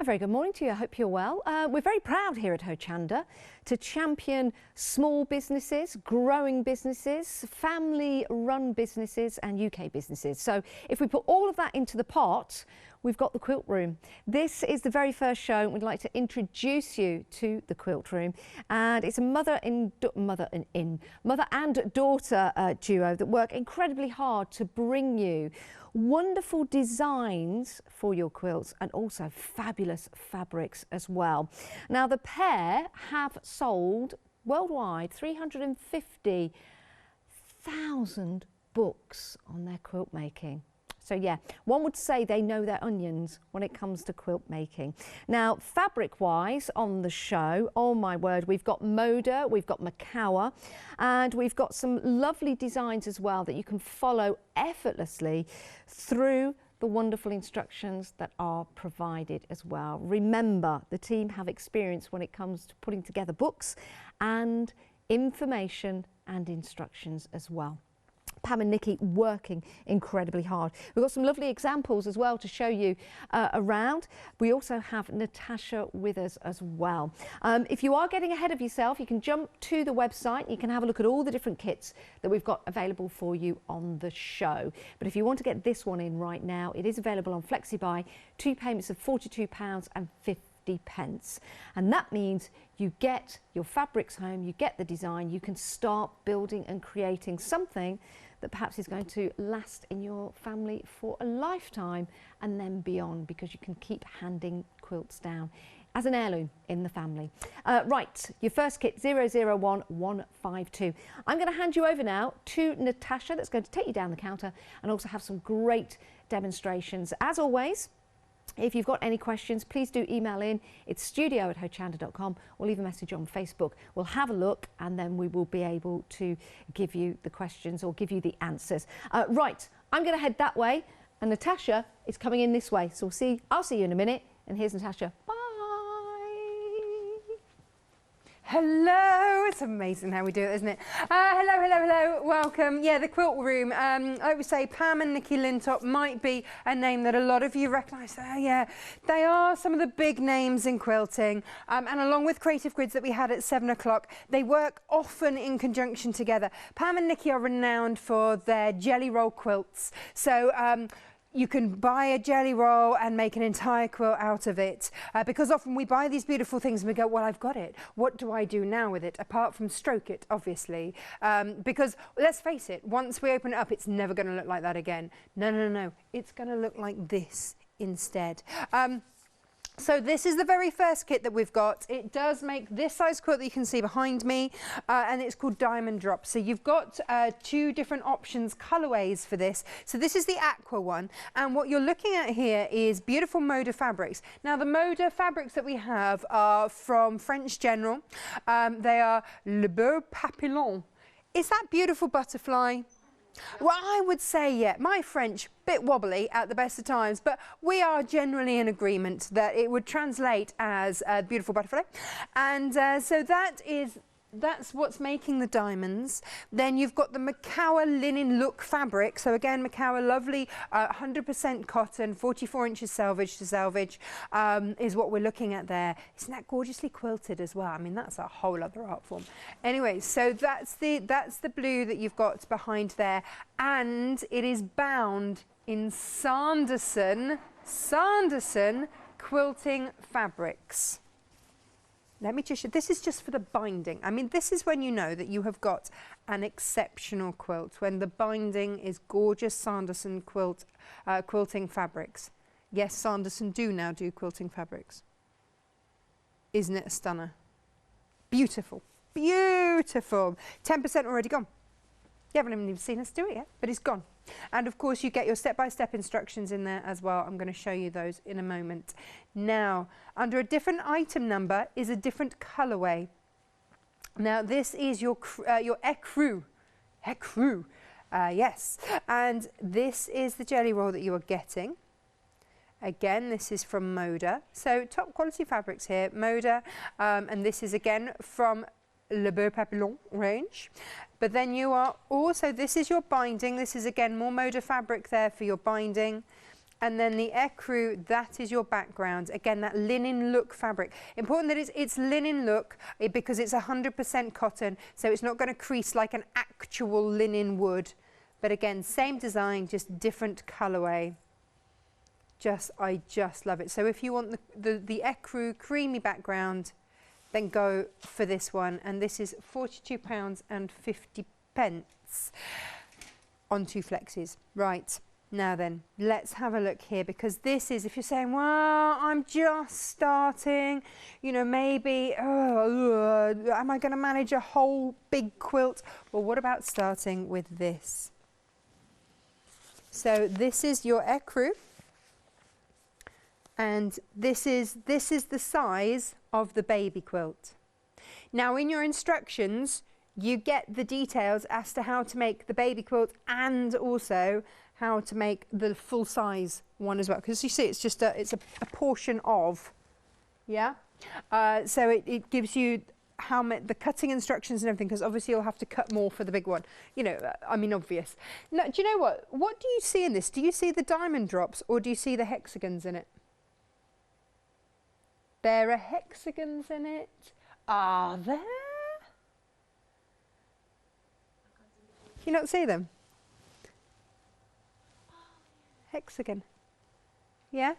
A very good morning to you. I hope you're well. We're very proud here at Hochanda to champion small businesses, growing businesses, family-run businesses and UK businesses. So if we put all of that into the pot, we've got the Quilt Room. This is the very first show. We'd like to introduce you to the Quilt Room, and it's a mother and daughter duo that work incredibly hard to bring you wonderful designs for your quilts and also fabulous fabrics as well. Now the pair have sold worldwide 350,000 books on their quilt making. So yeah, one would say they know their onions when it comes to quilt making. Now, fabric-wise on the show, oh my word, we've got Moda, we've got Macawa, and we've got some lovely designs as well that you can follow effortlessly through the wonderful instructions that are provided as well. Remember, the team have experience when it comes to putting together books and information and instructions as well. Pam and Nikki working incredibly hard. We've got some lovely examples as well to show you around. We also have Natasha with us as well. If you are getting ahead of yourself, you can jump to the website. You can have a look at all the different kits that we've got available for you on the show. But if you want to get this one in right now, it is available on FlexiBuy, 2 payments of £42.50. And that means you get your fabrics home, you get the design, you can start building and creating something that perhaps is going to last in your family for a lifetime and then beyond, because you can keep handing quilts down as an heirloom in the family. Right, your first kit, 001152. I'm going to hand you over now to Natasha, that's going to take you down the counter and also have some great demonstrations. As always, if you've got any questions, please do email in. It's studio@hochanda.com, or leave a message on Facebook. We'll have a look and then we will be able to give you the questions or give you the answers. Right, I'm going to head that way and Natasha is coming in this way. So I'll see you in a minute. And here's Natasha. Bye. Hello, it's amazing how we do it, isn't it? Hello, welcome. Yeah, the Quilt Room. I would say Pam and Nikki Lintop might be a name that a lot of you recognise. Yeah, they are some of the big names in quilting. And along with Creative Grids that we had at 7 o'clock, they work often in conjunction together. Pam and Nikki are renowned for their jelly roll quilts. So, you can buy a jelly roll and make an entire quilt out of it, because often we buy these beautiful things and we go, well, I've got it. What do I do now with it? Apart from stroke it, obviously. Because let's face it, once we open it up, it's never going to look like that again. No. It's going to look like this instead. So this is the very first kit that we've got. It does make this size quilt that you can see behind me, and it's called Diamond Drop. So you've got 2 different options, colorways for this. So this is the aqua one, and what you're looking at here is beautiful Moda fabrics. Now the Moda fabrics that we have are from French General. They are Le Beau Papillon. Is that beautiful butterfly? Well, I would say, yeah, my French, bit wobbly at the best of times, but we are generally in agreement that it would translate as a beautiful butterfly. And so that's what's making the diamonds. Then you've got the Macawa linen look fabric. So again, Macawa, lovely 100% cotton, 44 inches selvage to selvage is what we're looking at there. Isn't that gorgeously quilted as well? I mean, that's a whole other art form. Anyway, so that's the blue that you've got behind there, and it is bound in Sanderson quilting fabrics. Let me just show, this is just for the binding. I mean, this is when you know that you have got an exceptional quilt, when the binding is gorgeous Sanderson quilting fabrics. Yes, Sanderson do now do quilting fabrics. Isn't it a stunner? Beautiful, beautiful. 10% already gone. You haven't even seen us do it yet, but it's gone. And of course you get your step-by-step instructions in there as well. I'm going to show you those in a moment. Now, under a different item number is a different colourway. Now this is your écru. Yes, and this is the jelly roll that you are getting. Again, this is from Moda. So top quality fabrics here, Moda, and this is again from Le Beau Papillon range. But then you are also, this is your binding. This is again more Moda fabric there for your binding. And then the ecru, that is your background. Again, that linen look fabric. Important that it's linen look because it's 100% cotton, so it's not going to crease like an actual linen would. But again, same design, just different colorway. I just love it. So if you want the ecru creamy background, then go for this one. And this is £42.50 on 2 flexes. Right. Now then, let's have a look here, because this is, if you're saying, well, I'm just starting, you know, maybe, am I going to manage a whole big quilt? Well, what about starting with this? So this is your ecru, and this is the size of the baby quilt. Now, in your instructions, you get the details as to how to make the baby quilt and also how to make the full size one as well, because you see it's just it's a portion of, yeah. So it gives you the cutting instructions and everything, because obviously you'll have to cut more for the big one. You know, I mean, obvious. Now, do you know what? What do you see in this? Do you see the diamond drops or do you see the hexagons in it? There are hexagons in it. Are there? Can you not see them? Hexagon. Yeah.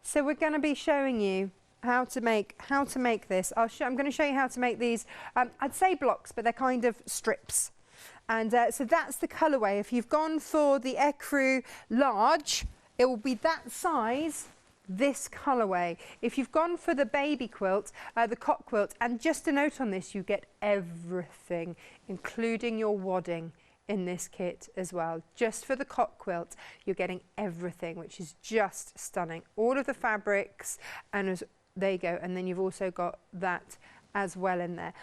So we're going to be showing you how to make this. I'm going to show you how to make these. I'd say blocks, but they're kind of strips. And so that's the colourway. If you've gone for the ecru large, it will be that size, this colourway. If you've gone for the baby quilt, the cot quilt, and just a note on this, you get everything, including your wadding, in this kit as well. Just for the cot quilt, you're getting everything, which is just stunning. All of the fabrics, and there you go. And then you've also got that as well in there.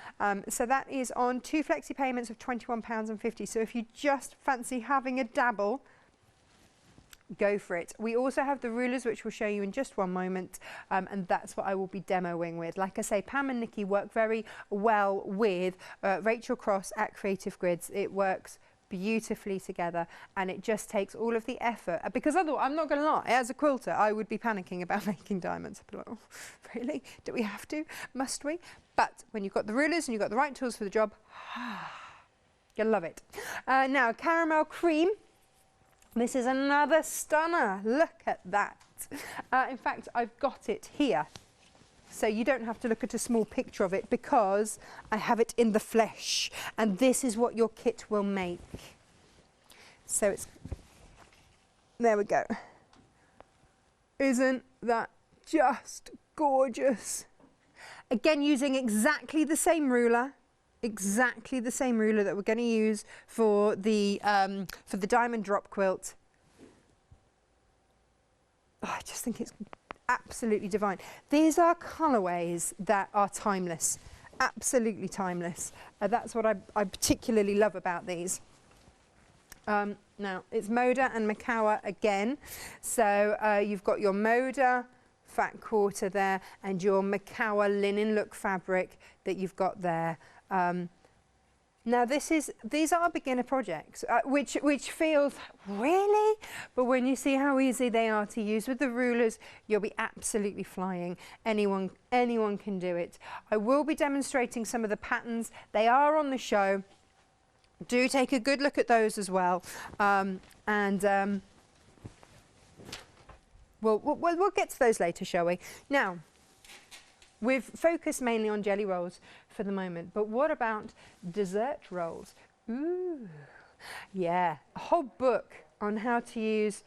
So that is on 2 flexi payments of £21.50. So if you just fancy having a dabble, go for it. We also have the rulers, which we'll show you in just one moment, and that's what I will be demoing with. Like I say, Pam and Nikki work very well with Rachel Cross at Creative Grids. It works beautifully together, and it just takes all of the effort, because otherwise, I'm not going to lie, as a quilter I would be panicking about making diamonds. I'd be like, oh, really? Do we have to? Must we? But when you've got the rulers and you've got the right tools for the job, you'll love it. Now, caramel cream. This is another stunner. Look at that. In fact, I've got it here, so you don't have to look at a small picture of it, because I have it in the flesh, and this is what your kit will make. So it's, there we go. Isn't that just gorgeous? Again, using exactly the same ruler that we're going to use for the diamond drop quilt. Oh, I just think it's absolutely divine. These are colourways that are timeless, absolutely timeless. That's what I particularly love about these. Now, it's Moda and Makawa again. So you've got your Moda fat quarter there and your Makawa linen look fabric that you've got there. Now these are beginner projects, which feels really, but when you see how easy they are to use with the rulers, you'll be absolutely flying. Anyone can do it. I will be demonstrating some of the patterns. They are on the show. Do take a good look at those as well, we'll get to those later, shall we? Now, we've focused mainly on jelly rolls for the moment, but what about dessert rolls? Ooh, yeah, a whole book on how to use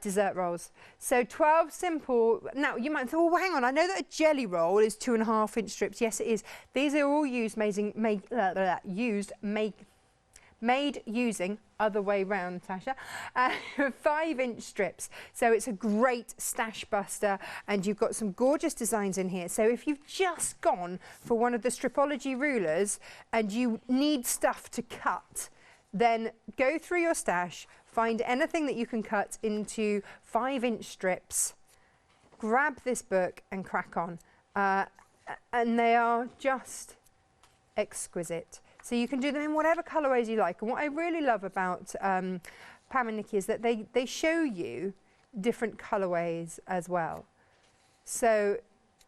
dessert rolls. So 12 simple. Now you might think, oh, hang on, I know that a jelly roll is 2.5 inch strips. Yes, it is. These are all made using other way round, Tasha, 5 inch strips. So it's a great stash buster, and you've got some gorgeous designs in here. So if you've just gone for one of the Stripology rulers and you need stuff to cut, then go through your stash, find anything that you can cut into 5 inch strips, grab this book and crack on. And they are just exquisite. So you can do them in whatever colourways you like. And what I really love about Pam and Nikki is that they show you different colourways as well. So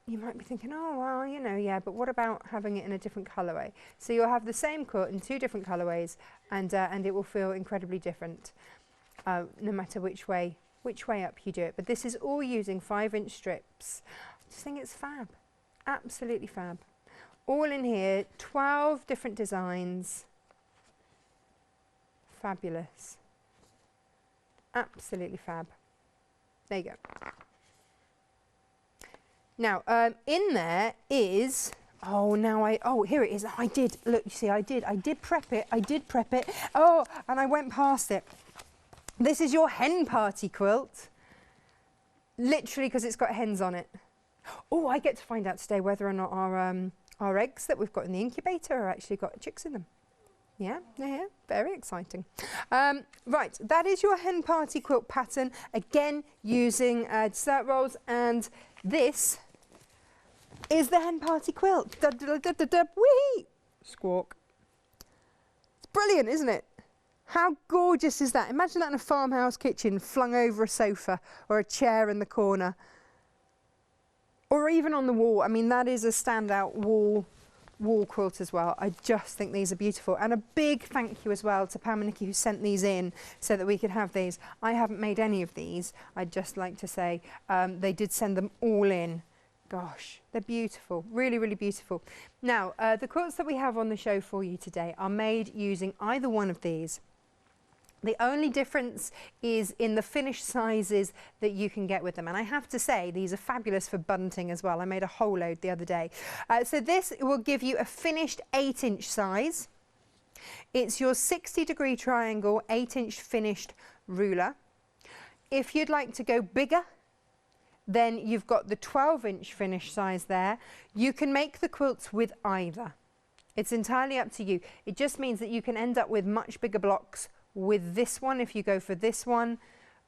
you might be thinking, oh, well, you know, yeah, but what about having it in a different colourway? So you'll have the same quilt in 2 different colourways, and it will feel incredibly different, no matter which way up you do it. But this is all using 5-inch strips. I just think it's fab, absolutely fab. All in here, 12 different designs. Fabulous, absolutely fab. There you go. Now, in there is, here it is. Look, you see, I did prep it. Oh, and I went past it. This is your hen party quilt. Literally, because it's got hens on it. Oh, I get to find out today whether or not our eggs that we've got in the incubator are actually got chicks in them. Yeah, very exciting. Right, that is your hen party quilt pattern. Again, using dessert rolls, and this is the hen party quilt. Whee! Squawk. It's brilliant, isn't it? How gorgeous is that? Imagine that in a farmhouse kitchen, flung over a sofa or a chair in the corner. Or even on the wall. I mean, that is a standout wall quilt as well. I just think these are beautiful. And a big thank you as well to Pam and Nikki, who sent these in so that we could have these. I haven't made any of these. I'd just like to say they did send them all in. Gosh, they're beautiful, really, really beautiful. Now, the quilts that we have on the show for you today are made using either one of these. The only difference is in the finished sizes that you can get with them. And I have to say, these are fabulous for bunting as well. I made a whole load the other day. So this will give you a finished 8-inch size. It's your 60-degree triangle, 8-inch finished ruler. If you'd like to go bigger, then you've got the 12-inch finished size there. You can make the quilts with either. It's entirely up to you. It just means that you can end up with much bigger blocks with this one if you go for this one,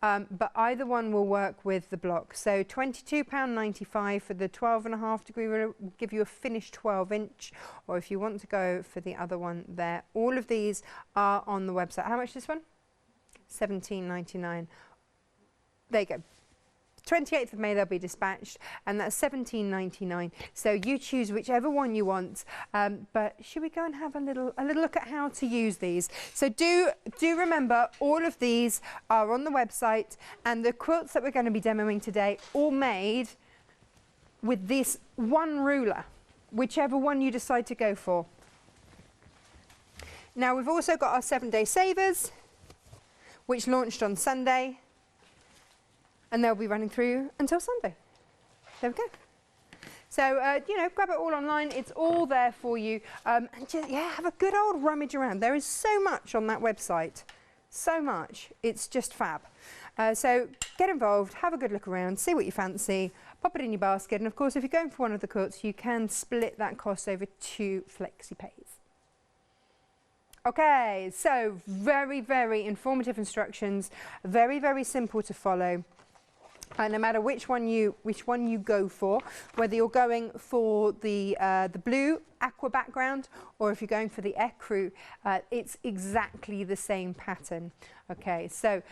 but either one will work with the block. So £22.95 for the 12.5 degree ruler will give you a finished 12-inch, or if you want to go for the other one there. All of these are on the website. How much is this one? £17.99. There you go. 28th of May they'll be dispatched, and that's £17.99. So you choose whichever one you want. But should we go and have a little look at how to use these? So do remember, all of these are on the website, and the quilts that we're going to be demoing today all made with this one ruler, whichever one you decide to go for. Now we've also got our 7-day savers, which launched on Sunday. And they'll be running through until Sunday. There we go. So, you know, grab it all online. It's all there for you. And just, yeah, have a good old rummage around. There is so much on that website. So much. It's just fab. So get involved, have a good look around, see what you fancy, pop it in your basket. And of course, if you're going for one of the quilts, you can split that cost over 2 flexi pays. Okay, so very, very informative instructions. Very, very simple to follow. No matter which one you go for, whether you're going for the blue aqua background or if you're going for the ecru, it's exactly the same pattern. Okay, so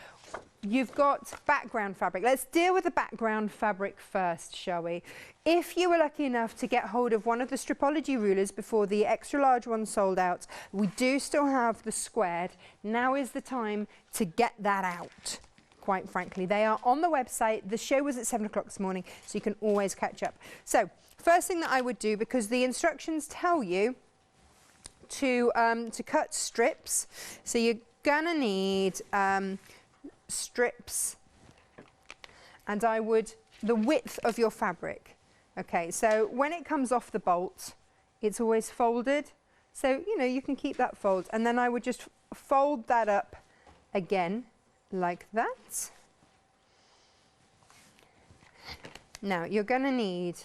you've got background fabric. Let's deal with the background fabric first, shall we? If you were lucky enough to get hold of one of the Stripology rulers before the extra large one sold out, we do still have the squared. Now is the time to get that out. Quite frankly, they are on the website. The show was at 7 o'clock this morning, so you can always catch up. So first thing that I would do, because the instructions tell you to cut strips, so you're gonna need strips, and the width of your fabric. Okay, so when it comes off the bolt, it's always folded, so you know you can keep that fold, and then I would just fold that up again like that. Now you're going to need,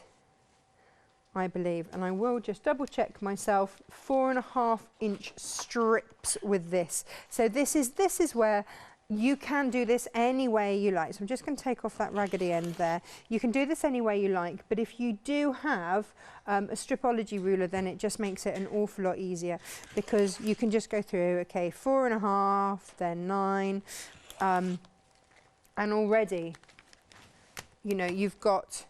I believe, and I will just double check myself, 4.5-inch strips with this. So this is where you can do this any way you like. So I'm just going to take off that raggedy end there. You can do this any way you like, but if you do have a stripology ruler, then it just makes it an awful lot easier, because you can just go through, okay, 4.5, then 9, and already, you know, you've got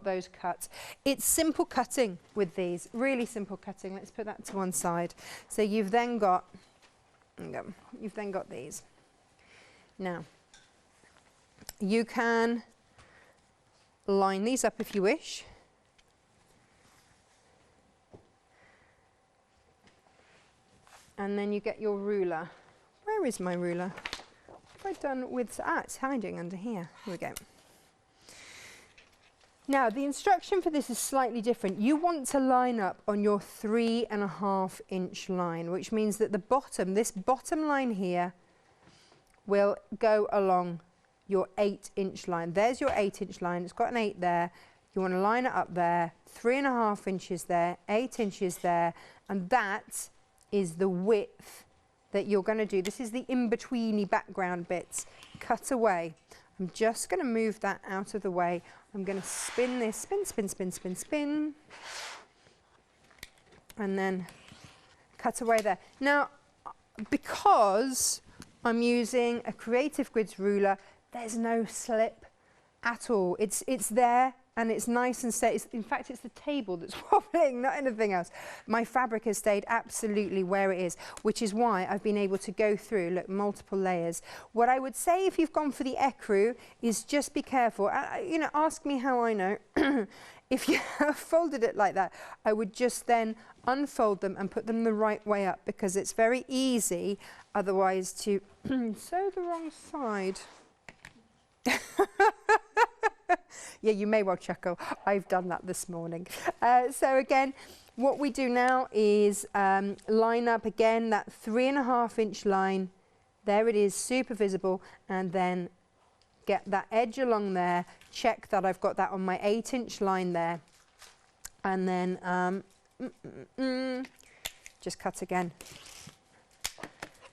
those cuts. It's simple cutting with these, really simple cutting. Let's put that to one side. So you've then got these. Now, you can line these up if you wish. And then you get your ruler. Where is my ruler? What have I done with, it's hiding under here. Here we go. Now, the instruction for this is slightly different. You want to line up on your 3.5 inch line, which means that the bottom, this bottom line here, will go along your 8 inch line. There's your 8 inch line. It's got an 8 there. You want to line it up there, 3.5 inches there, 8 inches there, and that is the width that you're going to do. This is the in-betweeny background bits. Cut away. I'm just going to move that out of the way. I'm going to spin this, spin, spin, spin, spin, spin, and then cut away there. Now, because I'm using a Creative Grids ruler, there's no slip at all. It's there, and it's nice and steady. In fact, it's the table that's wobbling, not anything else. My fabric has stayed absolutely where it is, which is why I've been able to go through, look, multiple layers. What I would say if you've gone for the ecru is just be careful. You know, ask me how I know. If you folded it like that, I would just then unfold them and put them the right way up, because it's very easy otherwise to sew the wrong side. Yeah, you may well chuckle. I've done that this morning. So again, what we do now is line up again that 3.5 inch line. There it is, super visible, and then get that edge along there. Check that I've got that on my 8 inch line there, and then just cut again.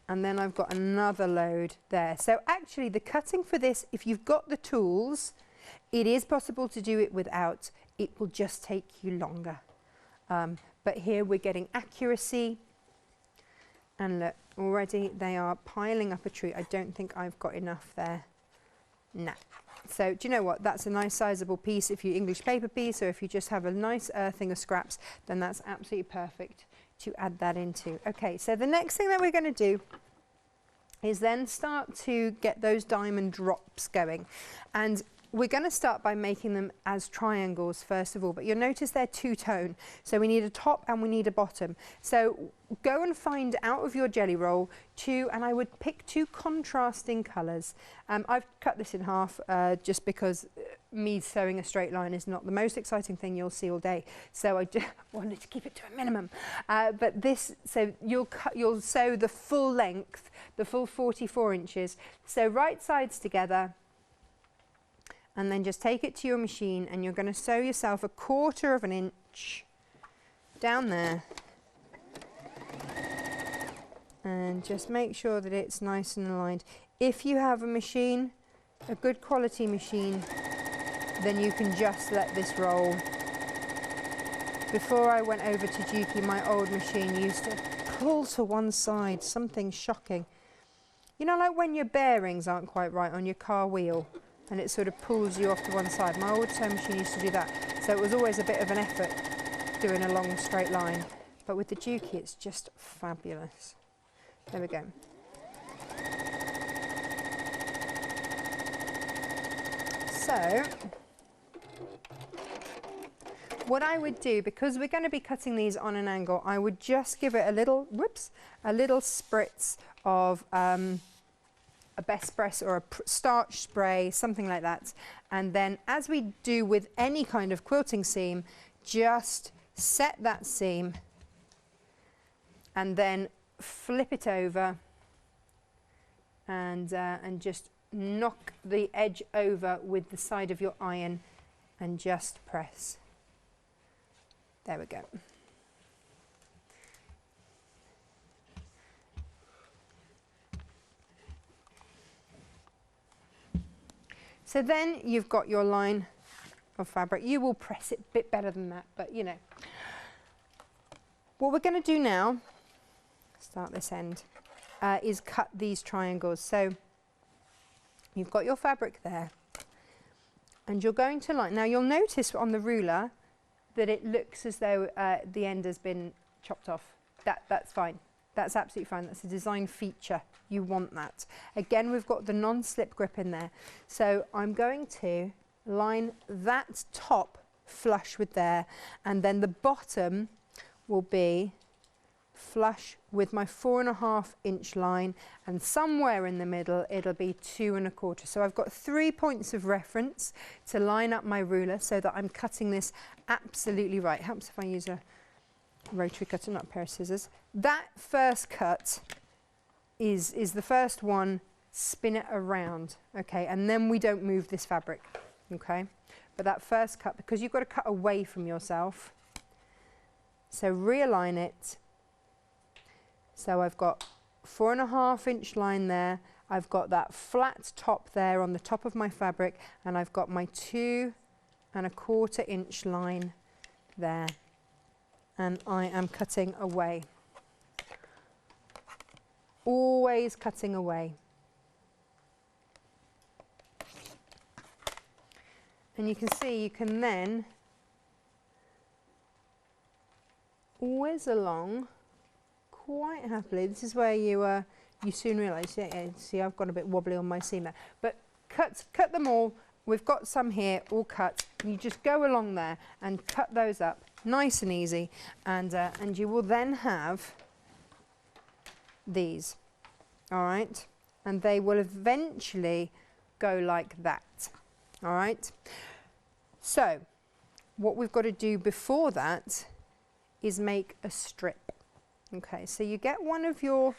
And then I've got another load there. So actually the cutting for this, if you've got the tools, it is possible to do it without. It will just take you longer. But here we're getting accuracy. And look, already they are piling up a tree. I don't think I've got enough there. No. So do you know what? That's a nice sizable piece. If you English paper piece, or if you just have a nice thing of scraps, then that's absolutely perfect to add that into. Okay, so the next thing that we're going to do is then start to get those diamond drops going. And we're going to start by making them as triangles first of all, but you'll notice they're two-tone. So we need a top and we need a bottom. So go and find out of your jelly roll two, and I would pick two contrasting colours. I've cut this in half just because me sewing a straight line is not the most exciting thing you'll see all day. So I just wanted to keep it to a minimum. But this, so you'll sew the full length, the full 44 inches. So right sides together, and then just take it to your machine, and you're going to sew yourself 1/4 inch down there, and just make sure that it's nice and aligned. If you have a machine, a good quality machine, then you can just let this roll. Before I went over to Juki, my old machine used to pull to one side, something shocking. You know, like when your bearings aren't quite right on your car wheel, and it sort of pulls you off to one side. My old sewing machine used to do that, so it was always a bit of an effort doing a long straight line. But with the Juki, it's just fabulous. There we go. So, what I would do, because we're going to be cutting these on an angle, I would just give it a little, a little spritz of a best press or a starch spray, something like that. And then, as we do with any kind of quilting seam, just set that seam and then flip it over and just knock the edge over with the side of your iron and just press. There we go. So then you've got your line of fabric. You will press it a bit better than that, but you know. What we're going to do now, start this end, is cut these triangles. So you've got your fabric there, and you're going to line. Now you'll notice on the ruler that it looks as though the end has been chopped off. That's fine. That's absolutely fine. That's a design feature. You want that. Again, we've got the non-slip grip in there. So I'm going to line that top flush with there, and then the bottom will be flush with my 4.5 inch line, and somewhere in the middle it'll be 2 1/4. So I've got 3 points of reference to line up my ruler so that I'm cutting this absolutely right. Helps if I use a rotary cutter, not a pair of scissors. That first cut is the first one. Spin it around, okay, and then we don't move this fabric, okay. But that first cut, because you've got to cut away from yourself, so realign it. So I've got 4.5 inch line there, I've got that flat top there on the top of my fabric, and I've got my 2 1/4 inch line there, and I am cutting away. Always cutting away. And you can see you can then always along quite happily. This is where you soon realise, see I've got a bit wobbly on my seam there, but cut them all. We've got some here all cut, and you just go along there and cut those up nice and easy, and you will then have these, all right, and they will eventually go like that, all right. So what we've got to do before that is make a strip. Okay, so you get one of your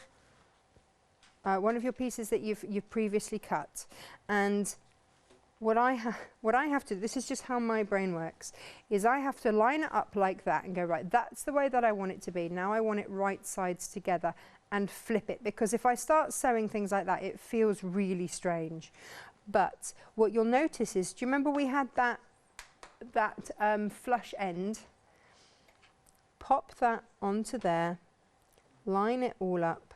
pieces that you've previously cut, and what I have to do, this is just how my brain works, is I have to line it up like that and go, right, that's the way that I want it to be. Now I want it right sides together, and flip it, because if I start sewing things like that, it feels really strange. But what you'll notice is, do you remember we had that flush end? Pop that onto there, line it all up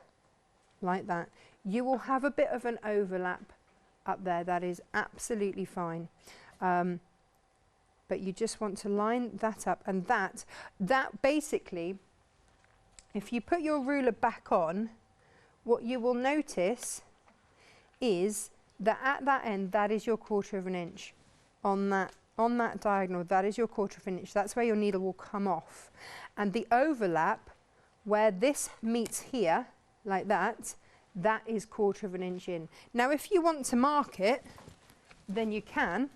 like that. You will have a bit of an overlap up there. That is absolutely fine. But you just want to line that up, and that basically, if you put your ruler back on, what you will notice is that at that end, that is your 1/4 inch. On that diagonal, that is your 1/4 inch. That's where your needle will come off. And the overlap, where this meets here, like that, that is 1/4 inch in. Now, if you want to mark it, then you can.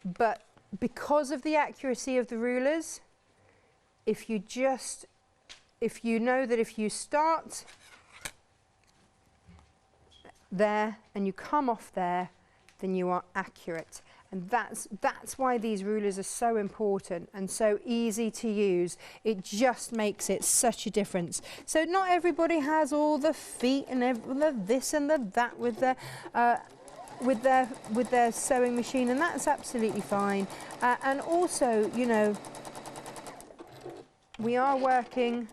But because of the accuracy of the rulers, if you know that if you start there and you come off there, then you are accurate. And that's why these rulers are so important and so easy to use. It just makes it such a difference. So not everybody has all the feet and the this and the that with their sewing machine, and that's absolutely fine. And also, you know, we are working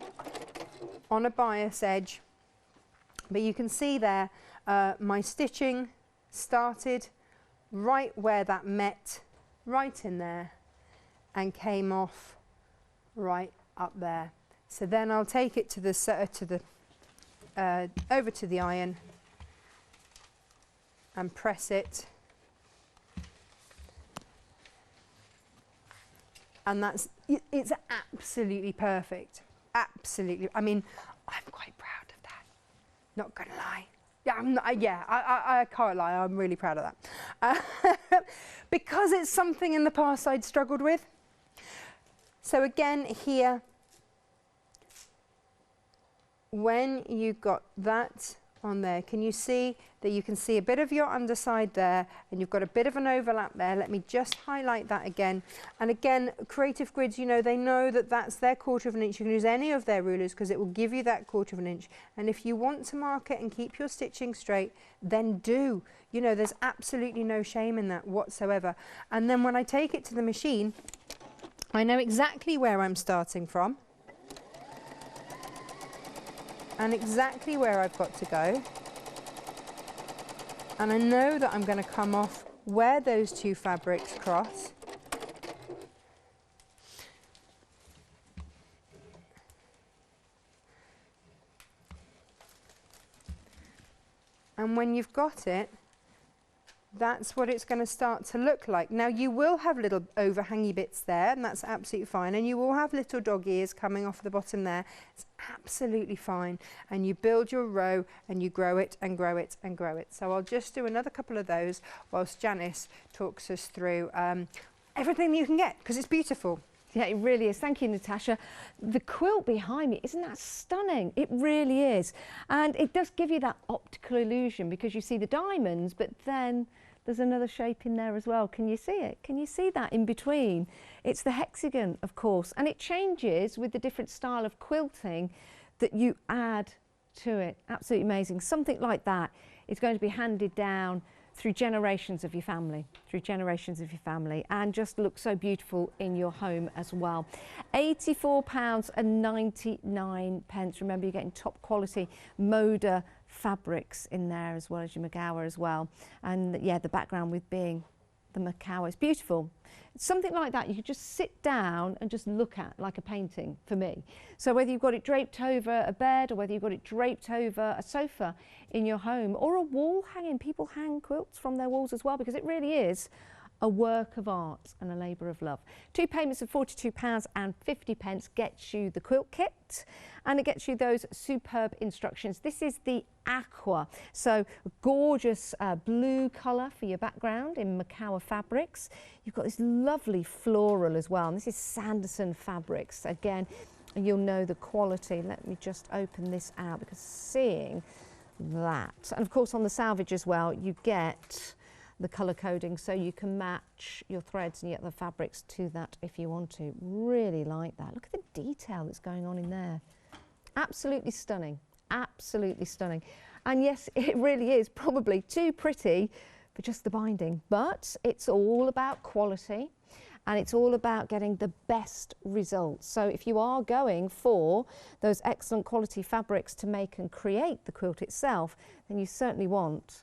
on a bias edge, but you can see there my stitching started right where that met, right in there, and came off right up there. So then I'll take it over to the iron and press it, and it's absolutely perfect. Absolutely. I mean, I'm quite proud of that. Not gonna lie. Yeah, I can't lie. I'm really proud of that. Because it's something in the past I'd struggled with. So again, here, when you got that on there. Can you see that you can see a bit of your underside there, and you've got a bit of an overlap there? Let me just highlight that again. And again, Creative Grids, you know, they know that that's their 1/4 of an inch. You can use any of their rulers because it will give you that 1/4 of an inch. And if you want to mark it and keep your stitching straight, then do. You know, there's absolutely no shame in that whatsoever. And then when I take it to the machine, I know exactly where I'm starting from and exactly where I've got to go. And I know that I'm going to come off where those two fabrics cross. And when you've got it, that's what it's going to start to look like. Now you will have little overhangy bits there, and that's absolutely fine, and you will have little dog ears coming off the bottom there. It's absolutely fine, and you build your row and you grow it and grow it and grow it. So I'll just do another couple of those whilst Janice talks us through everything that you can get, because it's beautiful. Yeah, it really is. Thank you, Natasha. The quilt behind me, isn't that stunning? It really is. And it does give you that optical illusion because you see the diamonds, but then there's another shape in there as well. Can you see it? Can you see that in between? It's the hexagon, of course, and it changes with the different style of quilting that you add to it. Absolutely amazing. Something like that is going to be handed down through generations of your family, and just looks so beautiful in your home as well. £84.99. Remember, you're getting top quality Moda fabrics in there as well as your Magawa as well. And yeah, the background with being the Makawa is beautiful. It's something like that you could just sit down and just look at, like a painting for me. So whether you've got it draped over a bed or whether you've got it draped over a sofa in your home or a wall hanging, people hang quilts from their walls as well because it really is a work of art and a labour of love. 2 payments of £42.50 gets you the quilt kit, and it gets you those superb instructions. This is the aqua, so gorgeous blue colour for your background in Makawa fabrics. You've got this lovely floral as well, and this is Sanderson fabrics. Again, you'll know the quality. Let me just open this out because seeing that, and of course on the salvage as well, you get the colour coding so you can match your threads and your other fabrics to that if you want to. Really like that. Look at the detail that's going on in there. Absolutely stunning, absolutely stunning. And yes, it really is probably too pretty for just the binding, but it's all about quality and it's all about getting the best results. So if you are going for those excellent quality fabrics to make and create the quilt itself, then you certainly want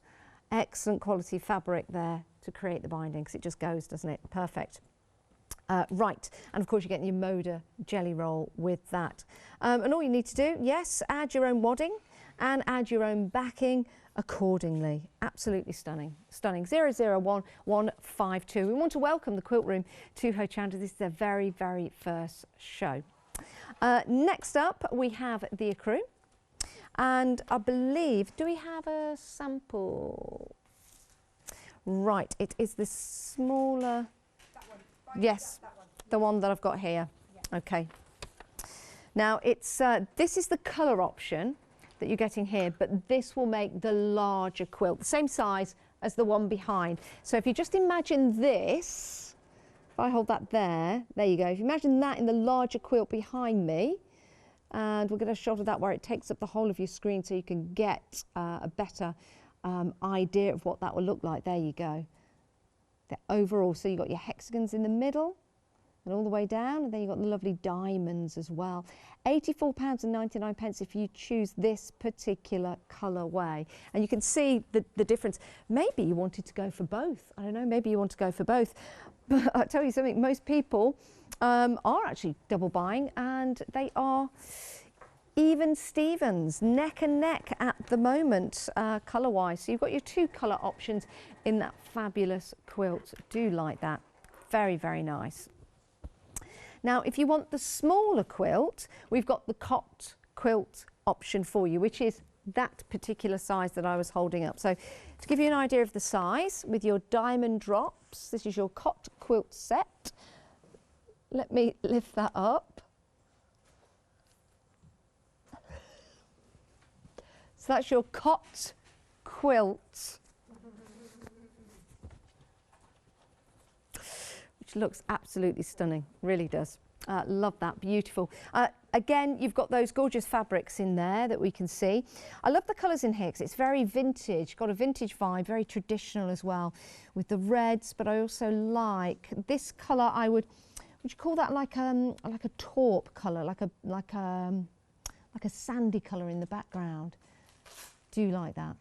excellent quality fabric there to create the binding, because it just goes, doesn't it? Perfect. Right, and of course you're getting your Moda jelly roll with that. And all you need to do, yes, add your own wadding and add your own backing accordingly. Absolutely stunning. Stunning. 001152. We want to welcome the Quilt Room to Hochanda. This is their very, very first show. Next up, we have the ecru. And I believe, do we have a sample? Right, it is the smaller. That one. Yes, that one. The one that I've got here. Yeah. Okay. Now it's this is the colour option that you're getting here, but this will make the larger quilt, the same size as the one behind. So if you just imagine this, if I hold that there you go. If you imagine that in the larger quilt behind me, and we'll get a shot of that where it takes up the whole of your screen so you can get a better idea of what that will look like. There you go. The overall, so you've got your hexagons in the middle and all the way down, and then you've got the lovely diamonds as well. £84.99 if you choose this particular colourway. And you can see the difference. Maybe you wanted to go for both. I don't know, maybe you want to go for both. But I'll tell you something, most people are actually double buying, and they are even Stevens, neck and neck at the moment, colour-wise. So you've got your 2 colour options in that fabulous quilt. Do like that. Very, very nice. Now, if you want the smaller quilt, we've got the cot quilt option for you, which is that particular size that I was holding up. So to give you an idea of the size, with your diamond drops, this is your cot quilt set. Let me lift that up. So that's your cot quilt, which looks absolutely stunning, really does. Love that, beautiful. Again, you've got those gorgeous fabrics in there that we can see. I love the colours in here because it's very vintage, got a vintage vibe, very traditional as well with the reds, but I also like this colour. Would you call that like a taupe colour, like a sandy colour in the background? Do like that,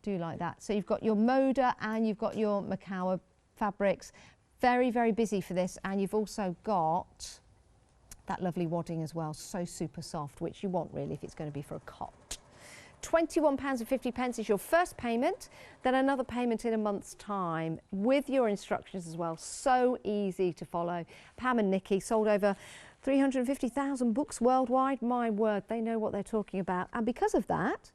do like that. So you've got your Moda and you've got your Macawa fabrics. Very, very busy for this, and you've also got that lovely wadding as well, so super soft, which you want really if it's going to be for a cot. £21.50 is your first payment, then another payment in a month's time with your instructions as well. So easy to follow. Pam and Nikki sold over 350,000 books worldwide. My word, they know what they're talking about. And because of that,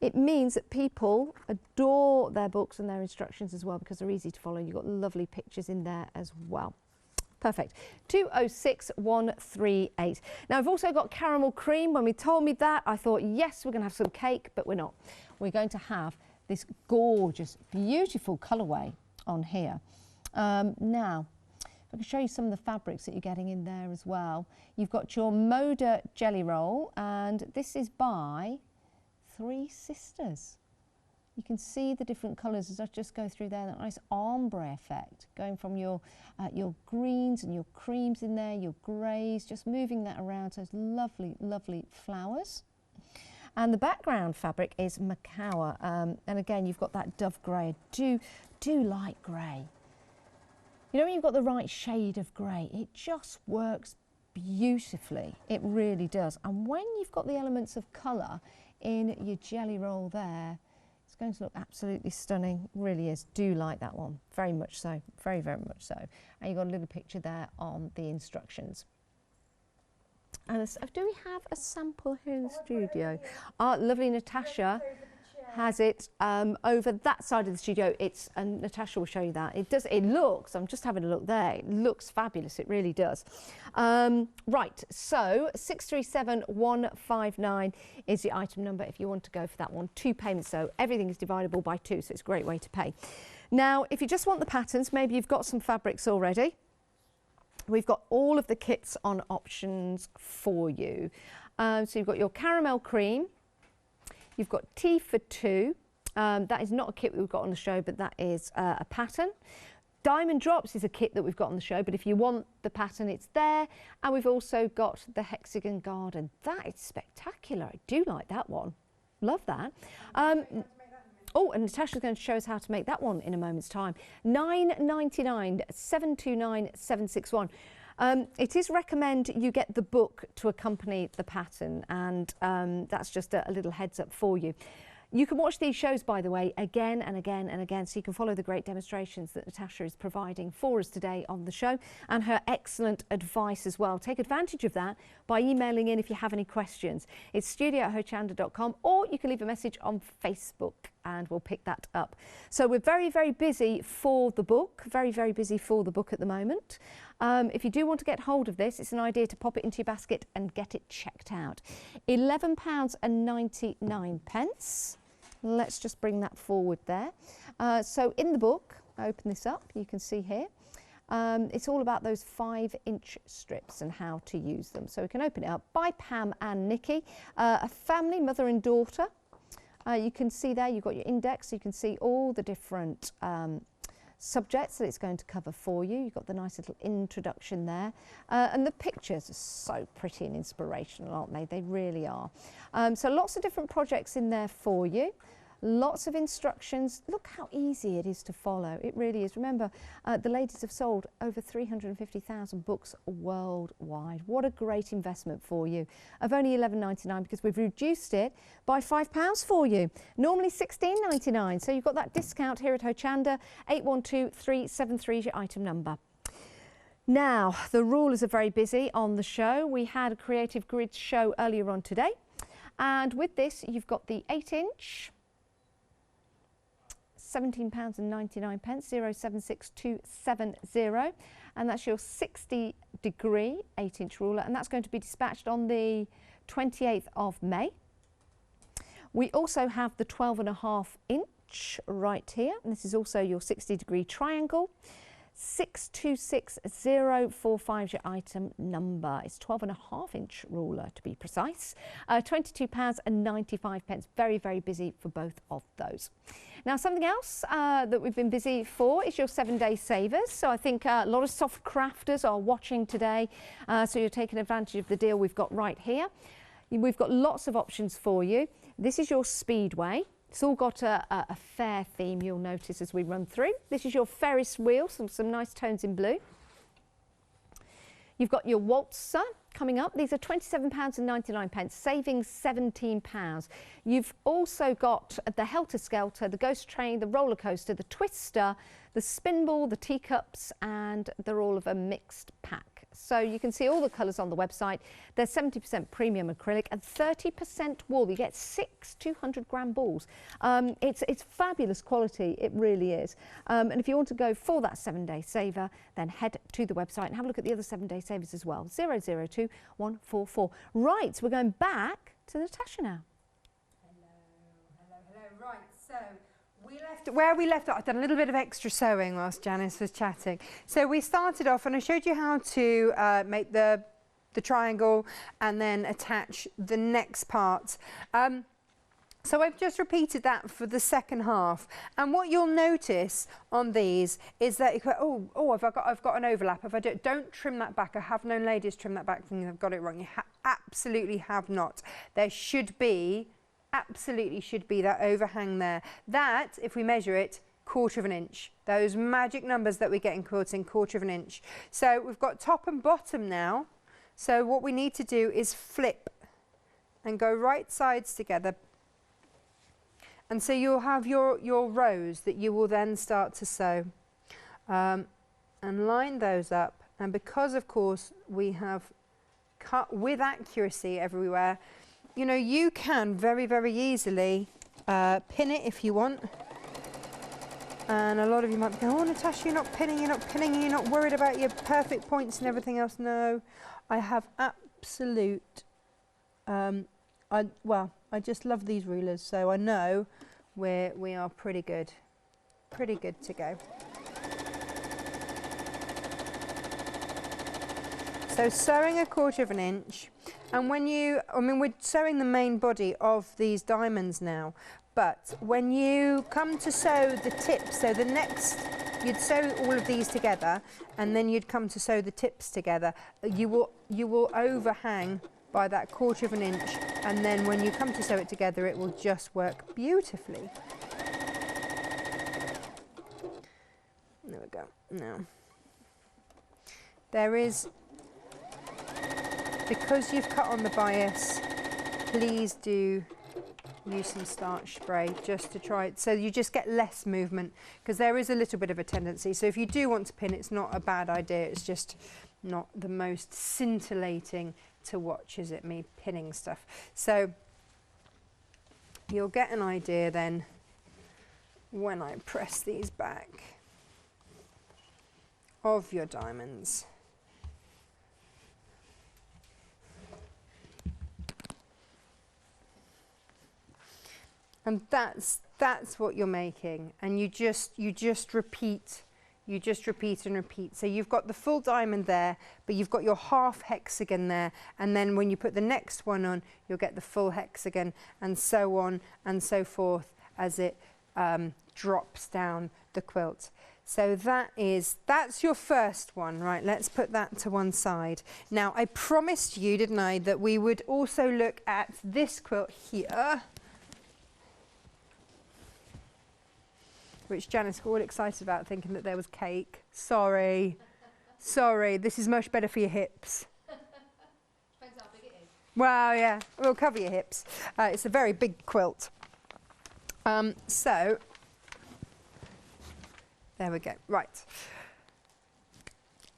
it means that people adore their books and their instructions as well because they're easy to follow. You've got lovely pictures in there as well. Perfect. 206138. Now, I've also got caramel cream. When we told me that, I thought, yes, we're going to have some cake, but we're not. We're going to have this gorgeous, beautiful colourway on here. Now, if I can show you some of the fabrics that you're getting in there as well. You've got your Moda Jelly Roll, and this is by Three Sisters. You can see the different colours as I just go through there, that nice ombre effect, going from your greens and your creams in there, your greys, just moving that around, so those lovely, lovely flowers. And the background fabric is Macawa, and again, you've got that dove grey. Do like grey. You know when you've got the right shade of grey, it just works beautifully. It really does. And when you've got the elements of colour in your jelly roll there, it's going to look absolutely stunning, really is. Do like that one, very much so, very, very much so. And you've got a little picture there on the instructions. And do we have a sample here in the studio? Lovely Natasha has it over that side of the studio. And Natasha will show you that. It looks, I'm just having a look there, it looks fabulous, it really does. Right, so 637159 is the item number if you want to go for that one. 2 payments, so everything is dividable by 2, so it's a great way to pay. Now, if you just want the patterns, maybe you've got some fabrics already. We've got all of the kits on options for you. So you've got your caramel cream, you've got tea for 2. That is not a kit that we've got on the show, but that is a pattern. Diamond Drops is a kit that we've got on the show, but if you want the pattern, it's there. And we've also got the Hexagon Garden. That is spectacular. I do like that one. Love that. Oh, and Natasha's going to show us how to make that one in a moment's time. £9.99, 729 761. It is recommend you get the book to accompany the pattern, and that's just a little heads up for you. You can watch these shows, by the way, again and again and again, so you can follow the great demonstrations that Natasha is providing for us today on the show, and her excellent advice as well. Take advantage of that by emailing in if you have any questions. It's studio@hochanda.com, or you can leave a message on Facebook and we'll pick that up. So we're very, very busy for the book, very, very busy for the book at the moment. If you do want to get hold of this, it's an idea to pop it into your basket and get it checked out. £11.99. Let's just bring that forward there. So in the book, I open this up, you can see here, it's all about those 5-inch strips and how to use them. So we can open it up by Pam and Nikki, a family, mother and daughter. You can see there, you've got your index, so you can see all the different subjects that it's going to cover for you. You've got the nice little introduction there. And the pictures are so pretty and inspirational, aren't they? They really are. So lots of different projects in there for you. Lots of instructions. Look how easy it is to follow. It really is. Remember, the ladies have sold over 350,000 books worldwide. What a great investment for you. Of only £11.99 because we've reduced it by £5 for you. Normally £16.99. So you've got that discount here at Hochanda. 812373 is your item number. Now, the rulers are very busy on the show. We had a Creative Grids show earlier on today. And with this, you've got the 8-inch. £17.99, 076270, and that's your 60-degree 8-inch ruler, and that's going to be dispatched on the 28th of May. We also have the 12.5" right here, and this is also your 60-degree triangle. 626045 is your item number. It's 12.5" ruler to be precise. £22.95. Very, very busy for both of those. Now, something else that we've been busy for is your 7-day savers. So I think a lot of soft crafters are watching today. So you're taking advantage of the deal we've got right here. We've got lots of options for you. This is your Speedway. It's all got a fair theme, you'll notice as we run through. This is your Ferris wheel, some nice tones in blue. You've got your Waltzer coming up. These are £27.99, saving £17. You've also got the Helter Skelter, the Ghost Train, the Roller Coaster, the Twister, the Spinball, the teacups, and they're all of a mixed pack. So you can see all the colours on the website. They're 70% premium acrylic and 30% wool. You get 6 200-gram balls. It's fabulous quality, it really is. And if you want to go for that 7-day saver, then head to the website and have a look at the other 7-day savers as well. 002144. Right, we're going back to Natasha now. Hello. Right, so where we left off, I've done a little bit of extra sewing whilst Janice was chatting. So we started off and I showed you how to make the triangle and then attach the next part. So I've just repeated that for the second half. And what you'll notice on these is that, I've got an overlap. If I don't trim that back. I have known ladies trim that back thinking I've got it wrong. You absolutely have not. There absolutely should be that overhang there. That, if we measure it, 1/4 inch. Those magic numbers that we get in quilting, 1/4 inch. So we've got top and bottom now. So what we need to do is flip and go right sides together. And so you'll have your rows that you will then start to sew. And line those up. And because, of course, we have cut with accuracy everywhere, you know, you can very, very easily pin it if you want. And a lot of you might be going, oh, Natasha, you're not pinning, you're not worried about your perfect points and everything else. No, I have absolute, I just love these rulers, so I know we are pretty good to go. So sewing 1/4 inch. And we're sewing the main body of these diamonds now, but when you come to sew the tips, so the next, you'd sew all of these together, and then you'd come to sew the tips together. You will overhang by that 1/4 inch, and then when you come to sew it together, it will just work beautifully. There we go. Now, there is, because you've cut on the bias, please do use some starch spray just to try it, so you just get less movement, because there is a little bit of a tendency. So if you do want to pin, it's not a bad idea. It's just not the most scintillating to watch, is it, me pinning stuff? So you'll get an idea then when I press these back of your diamonds. And that's what you're making, and you just repeat and repeat. So you've got the full diamond there, but you've got your half hexagon there, and then when you put the next one on, you'll get the full hexagon, and so on and so forth as it drops down the quilt. So that's your first one, right? Let's put that to one side. Now, I promised you, didn't I, that we would also look at this quilt here, which Janice got all excited about, thinking that there was cake. Sorry, this is much better for your hips. Depends how big it is. Well, yeah, we'll cover your hips. It's a very big quilt. So, there we go, right.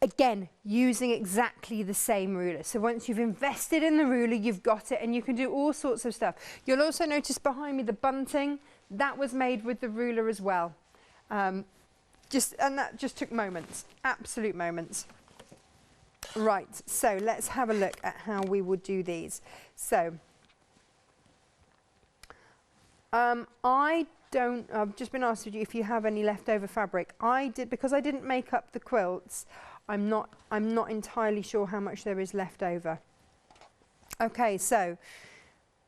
Again, using exactly the same ruler. So once you've invested in the ruler, you've got it, and you can do all sorts of stuff. You'll also notice behind me the bunting. That was made with the ruler as well. And that just took moments, absolute moments. Right, so let's have a look at how we would do these. So I've just been asked if you have any leftover fabric. I did, because I didn't make up the quilts. I'm not entirely sure how much there is left over. Okay, so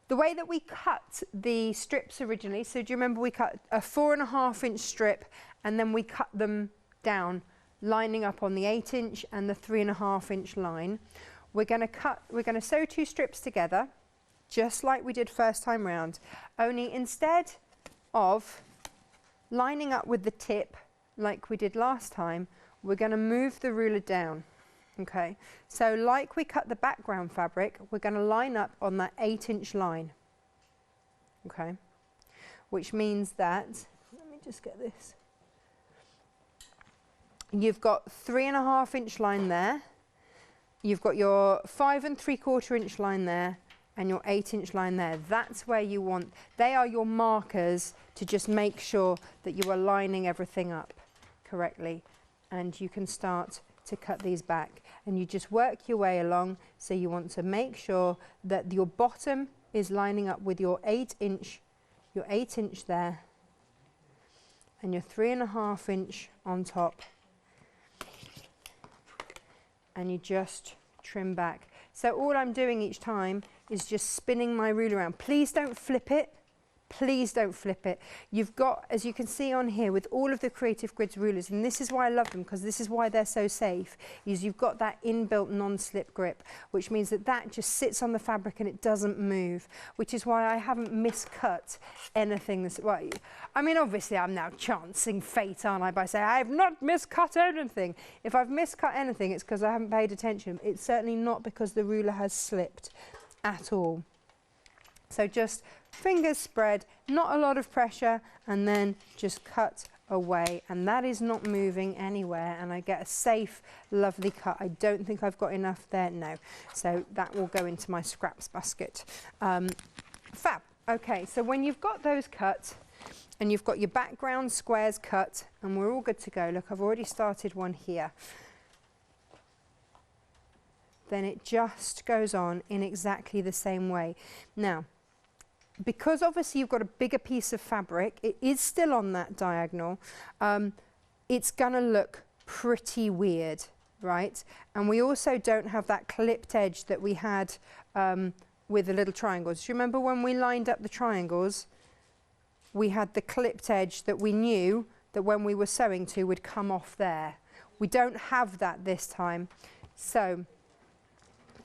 the way that we cut the strips originally, so do you remember we cut a 4.5 inch strip and then we cut them down, lining up on the 8 inch and the 3.5 inch line. We're going to sew 2 strips together, just like we did first time round, only instead of lining up with the tip like we did last time, we're going to move the ruler down. Okay, so like we cut the background fabric, we're going to line up on that 8 inch line. Okay, which means that, let me just get this, you've got 3.5 inch line there, you've got your 5 3/4 inch line there, and your 8 inch line there. That's where you want, they are your markers to just make sure that you are lining everything up correctly, and you can start to cut these back, and you just work your way along. So you want to make sure that your bottom is lining up with your 8 inch there, and your 3.5 inch on top, and you just trim back. So all I'm doing each time is just spinning my ruler around. Please don't flip it. Please don't flip it. You've got, as you can see on here, with all of the Creative Grids rulers, and this is why I love them, because this is why they're so safe, is you've got that inbuilt non-slip grip, which means that that just sits on the fabric and it doesn't move, which is why I haven't miscut anything. Well, I mean, obviously I'm now chancing fate, aren't I, by saying I have not miscut anything. If I've miscut anything, it's because I haven't paid attention. It's certainly not because the ruler has slipped at all. So just fingers spread, not a lot of pressure, and then just cut away, and that is not moving anywhere, and I get a safe, lovely cut. I don't think I've got enough there, no. So that will go into my scraps basket. Fab. Okay, so when you've got those cut, and you've got your background squares cut, and we're all good to go. Look, I've already started one here. Then it just goes on in exactly the same way. Now, because obviously you've got a bigger piece of fabric, it is still on that diagonal, it's gonna look pretty weird, right? And we also don't have that clipped edge that we had with the little triangles. Do you remember when we lined up the triangles, we had the clipped edge that we knew that when we were sewing to would come off there. We don't have that this time. So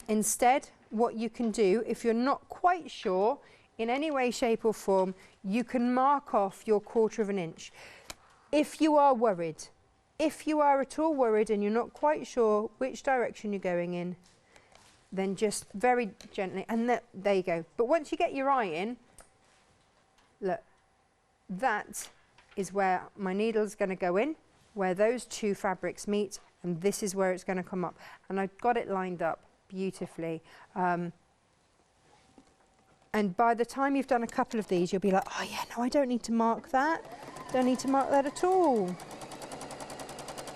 instead, what you can do, if you're not quite sure in any way, shape or form, you can mark off your 1/4 inch. If you are worried, if you are at all worried and you're not quite sure which direction you're going in, then just very gently, and there you go. But once you get your eye in, look, that is where my needle's going to go in, where those 2 fabrics meet, and this is where it's going to come up. And I've got it lined up beautifully. And by the time you've done a couple of these, you'll be like, oh yeah, no, I don't need to mark that. Don't need to mark that at all.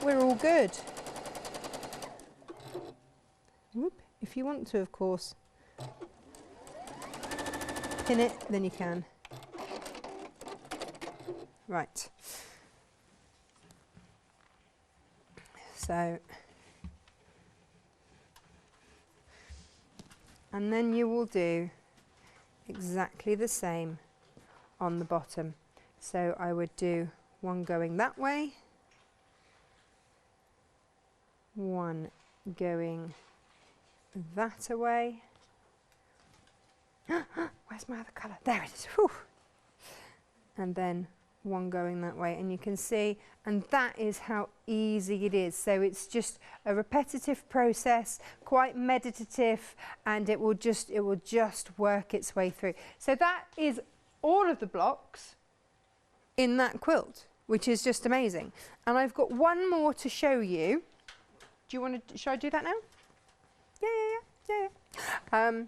We're all good. Whoop, if you want to, of course. Pin it, then you can. Right. So, and then you will do exactly the same on the bottom. So I would do one going that way, one going that away. Where's my other colour? There it is. Whew. And then one going that way, and you can see, and that is how easy it is. So it's just a repetitive process, quite meditative, and it will just work its way through. So that is all of the blocks in that quilt, which is just amazing. And I've got one more to show you. Do you want to, should I do that now? Yeah.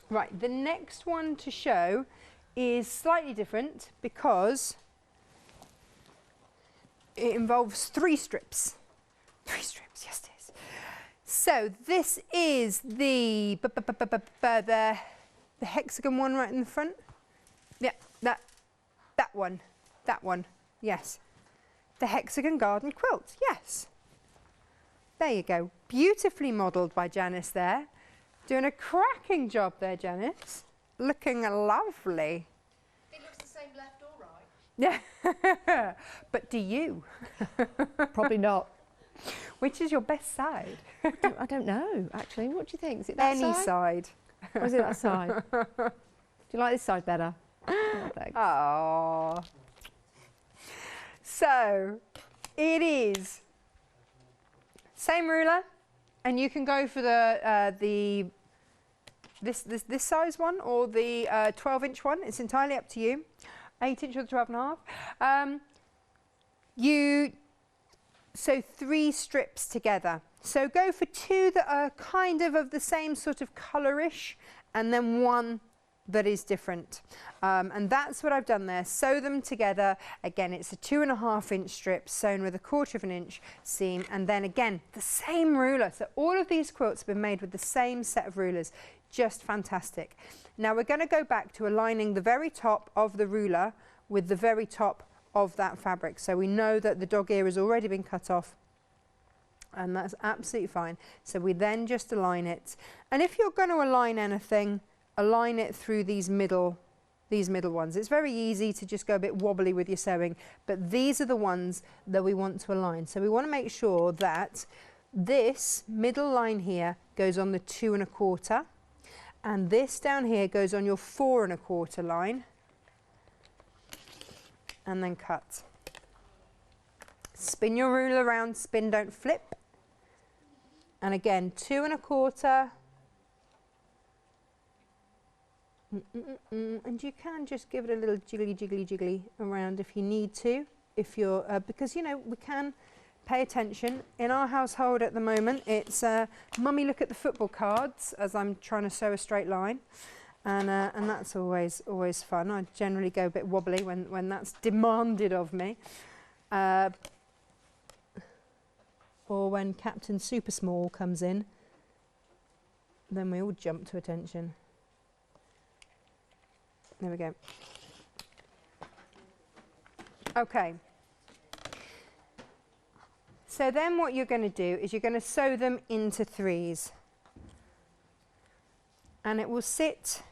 Right, the next one to show is slightly different because it involves 3 strips. 3 strips, yes it is. So this is the hexagon one right in the front. Yeah, That one, yes. The hexagon garden quilt, yes. There you go. Beautifully modelled by Janice there. Doing a cracking job there, Janice. Looking lovely. It looks the same left or right. Yeah. But do you? Probably not. Which is your best side? I don't know, actually. What do you think? Is it that Any side? side. Or is it that side? Do you like this side better? Oh, thanks. Oh. So, it is same ruler, and you can go for this size one or the 12-inch one. It's entirely up to you. 8-inch or the 12.5. You sew 3 strips together. So go for 2 that are kind of the same sort of colourish, and then 1 that is different. And that's what I've done there. Sew them together. Again, it's a 2.5-inch strip sewn with a 1/4 inch seam, and then again the same ruler. So all of these quilts have been made with the same set of rulers. Just fantastic. Now we're going to go back to aligning the very top of the ruler with the very top of that fabric. So we know that the dog ear has already been cut off, and that's absolutely fine. So we then just align it. And if you're going to align anything, align it through these middle ones. It's very easy to just go a bit wobbly with your sewing, but these are the ones that we want to align. So we want to make sure that this middle line here goes on the 2.25, and this down here goes on your 4.25 line, and then cut. Spin your ruler around, spin, don't flip. And again, 2.25. And you can just give it a little jiggly around if you need to, if you're because you know we can pay attention. In our household at the moment, it's mummy look at the football cards as I'm trying to sew a straight line, and that's always fun. I generally go a bit wobbly when that's demanded of me, or when Captain Super Small comes in, then we all jump to attention. There we go. Okay. So then what you're going to do is you're going to sew them into 3s. And it will sit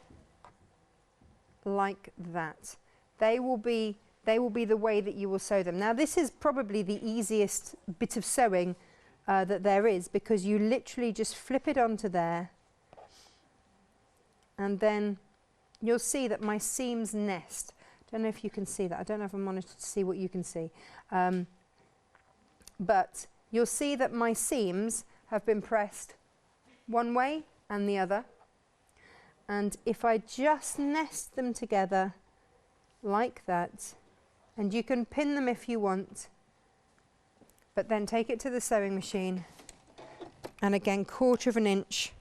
like that. They will be the way that you will sew them. Now this is probably the easiest bit of sewing that there is, because you literally just flip it onto there, and then you'll see that my seams nest. Don't know if you can see that. I don't know if I'm monitored to see what you can see. But you'll see that my seams have been pressed one way and the other. And if I just nest them together like that, and you can pin them if you want, but then take it to the sewing machine, and again 1/4 inch.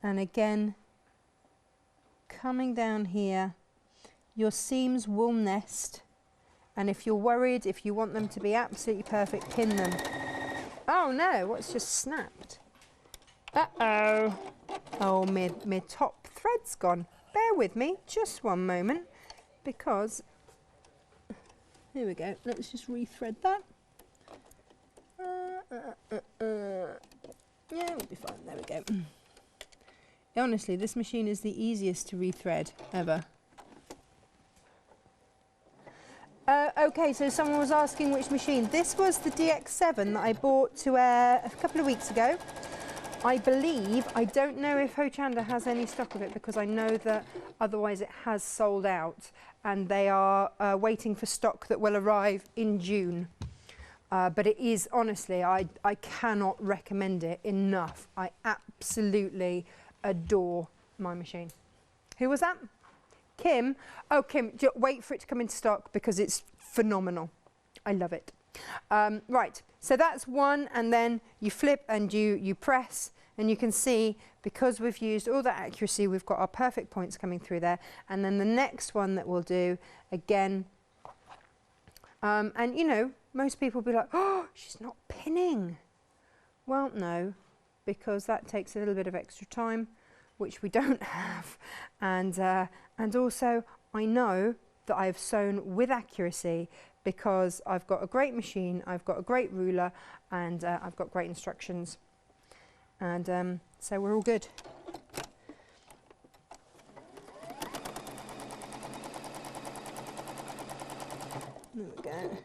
And again, coming down here, your seams will nest. And if you're worried, if you want them to be absolutely perfect, pin them. Oh no, what's just snapped? Uh-oh. Oh, my top thread's gone. Bear with me, just one moment, because, here we go, let's just rethread that. Yeah, we'll be fine, there we go. Honestly, this machine is the easiest to rethread ever. Okay, so someone was asking which machine. This was the DX7 that I bought to a couple of weeks ago. I believe, I don't know if Hochanda has any stock of it, because I know that otherwise it has sold out, and they are waiting for stock that will arrive in June. But it is, honestly, I cannot recommend it enough. I absolutely adore my machine. Who was that? Kim? Oh, Kim, wait for it to come into stock, because it's phenomenal. I love it. Right, so that's one, and then you flip and you press, and you can see, because we've used all that accuracy, we've got our perfect points coming through there. And then the next one that we'll do, again, and you know, most people will be like, oh, she's not pinning. Well, no. because that takes a little bit of extra time, which we don't have. And also I know that I've sewn with accuracy because I've got a great machine, I've got a great ruler, and I've got great instructions. And so we're all good. There we go.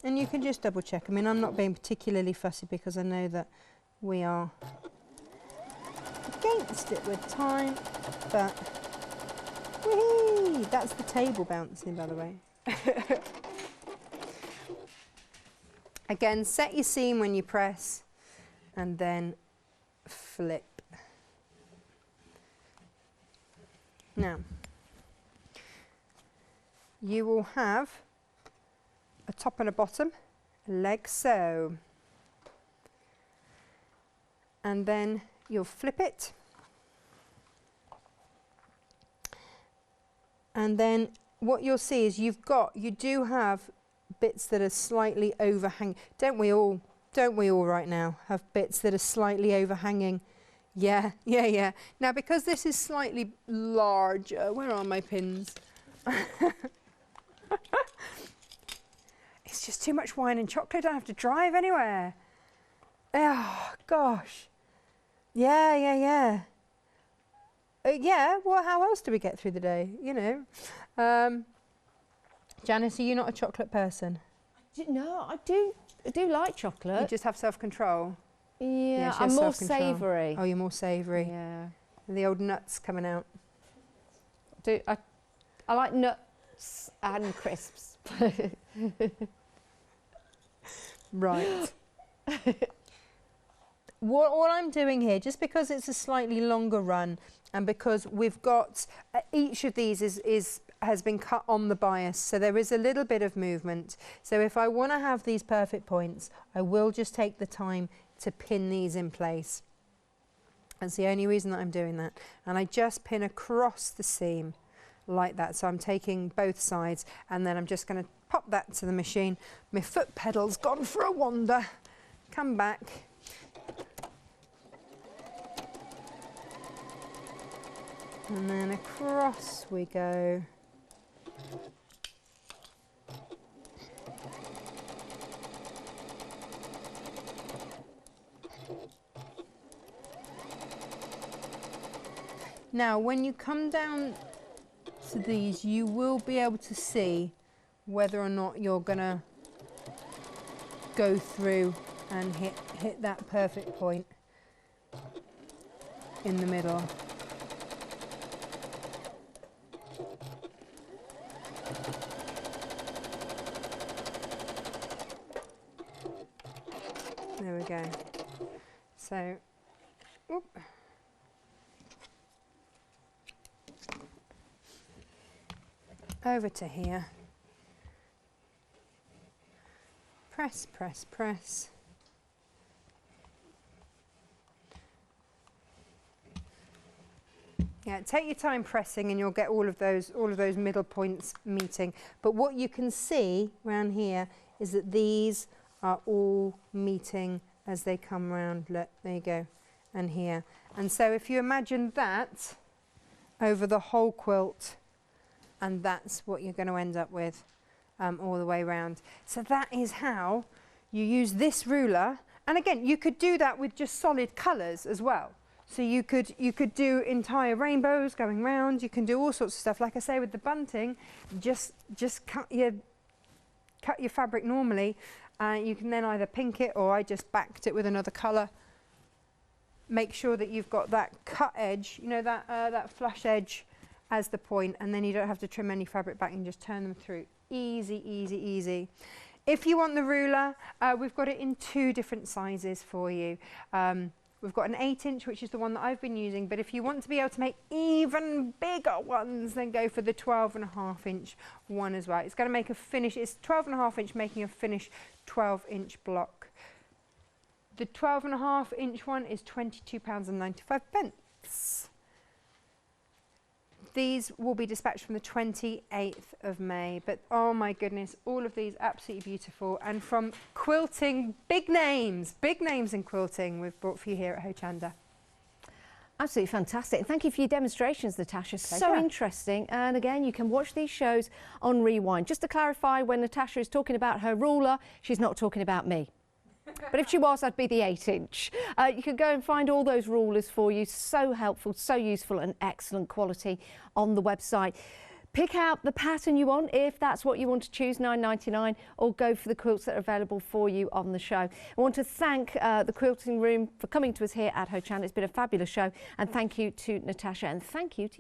And you can just double check. I mean, I'm not being particularly fussy because I know that we are against it with time, but whee! That's the table bouncing, by the way. Again, set your seam when you press and then flip. Now, you will have a top and a bottom, like so. And then you'll flip it. And then what you'll see is you do have bits that are slightly overhanging. Don't we all right now have bits that are slightly overhanging? Yeah. Now, because this is slightly larger, where are my pins? It's just too much wine and chocolate. I don't have to drive anywhere. Oh, gosh. Yeah. Yeah, well, how else do we get through the day, you know? Janice, are you not a chocolate person? No, I do like chocolate. You just have self-control? Yeah, I'm more savoury. Oh, you're more savoury. Yeah. The old nuts coming out. I like nuts and crisps. Right. What I'm doing here, just because it's a slightly longer run and because we've got, each of these has been cut on the bias, so there is a little bit of movement. So if I want to have these perfect points, I will just take the time to pin these in place. That's the only reason that I'm doing that. And I just pin across the seam like that. So I'm taking both sides and then I'm just going to pop that to the machine. My foot pedal's gone for a wander. Come back. And then across we go. Now, when you come down to these, you will be able to see whether or not you're gonna go through and hit that perfect point in the middle. There we go. So, whoop. Over to here. Press, press, press. Yeah, take your time pressing and you'll get all of those middle points meeting. But what you can see around here is that these are all meeting as they come round. Look, there you go, and here. And so if you imagine that over the whole quilt, and that's what you're going to end up with all the way around. So that is how you use this ruler. And again, you could do that with just solid colours as well. So you could do entire rainbows going round. You can do all sorts of stuff. Like I say, with the bunting, just cut your fabric normally. You can then either pink it, or I just backed it with another colour. Make sure that you've got that cut edge, you know, that flush edge as the point, and then you don't have to trim any fabric back. You can just turn them through. Easy, easy, easy. If you want the ruler, we've got it in 2 different sizes for you. We've got an 8-inch, which is the one that I've been using, but if you want to be able to make even bigger ones, then go for the 12.5-inch one as well. It's going to make a finish, it's 12.5-inch making a finish 12-inch block. The 12.5-inch one is £22.95. These will be dispatched from the 28th of May, but oh my goodness, all of these absolutely beautiful, and from quilting, big names in quilting we've brought for you here at Hochanda. Absolutely fantastic. Thank you for your demonstrations, Natasha. Pleasure. So interesting. And again, you can watch these shows on Rewind. Just to clarify, when Natasha is talking about her ruler, she's not talking about me. But if she was, I'd be the 8-inch. You can go and find all those rulers for you. So helpful, so useful and excellent quality on the website. Pick out the pattern you want if that's what you want to choose, £9.99, or go for the quilts that are available for you on the show. I want to thank the Quilting Room for coming to us here at Hochanda. It's been a fabulous show, and thank you to Natasha, and thank you to you.